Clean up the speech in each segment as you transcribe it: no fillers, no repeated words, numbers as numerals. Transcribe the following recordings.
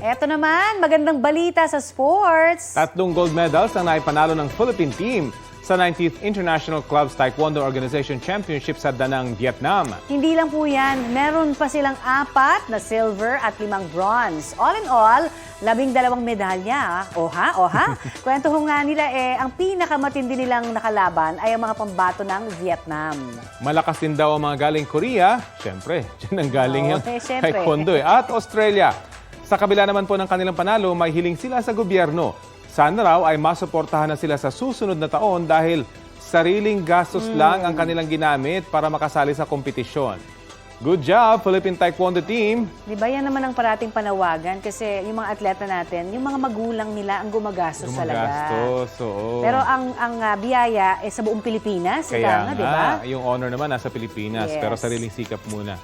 Eto naman, magandang balita sa sports. 3 gold medals ang naipanalo ng Philippine team sa 19th International Clubs Taekwondo Organization Championship sa Danang, Vietnam. Hindi lang po yan, meron pa silang 4 na silver at 5 bronze. All in all, 12 medalya. Oha. Kwento ho nga nila ang pinakamatindi nilang nakalaban ay ang mga pambato ng Vietnam. Malakas din daw ang mga galing Korea. Siyempre, dyan ang galing yung syempre. Taekwondo. At Australia. Sa kabila naman po ng kanilang panalo, may hiling sila sa gobyerno. Sana raw ay masuportahan na sila sa susunod na taon dahil sariling gastos lang ang kanilang ginamit para makasali sa kompetisyon. Good job, Philippine Taekwondo team! Di ba yan naman ang parating panawagan kasi yung mga atleta natin, yung mga magulang nila ang gumagastos talaga. Oo. Pero ang biyaya sa buong Pilipinas, Kaya di ba? yung honor naman nasa Pilipinas, Yes. pero sariling sikap muna.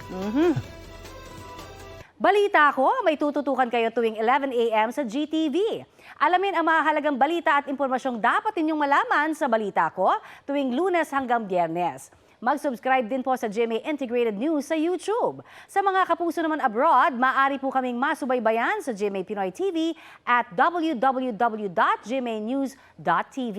Balita ko, may tututukan kayo tuwing 11 a.m. sa GTV. Alamin ang mahalagang balita at impormasyong dapat ninyong malaman sa Balita Ko tuwing Lunes hanggang Biyernes. Mag-subscribe din po sa GMA Integrated News sa YouTube. Sa mga kapuso naman abroad, maaari po kaming masubaybayan sa GMA Pinoy TV at www.gmanews.tv.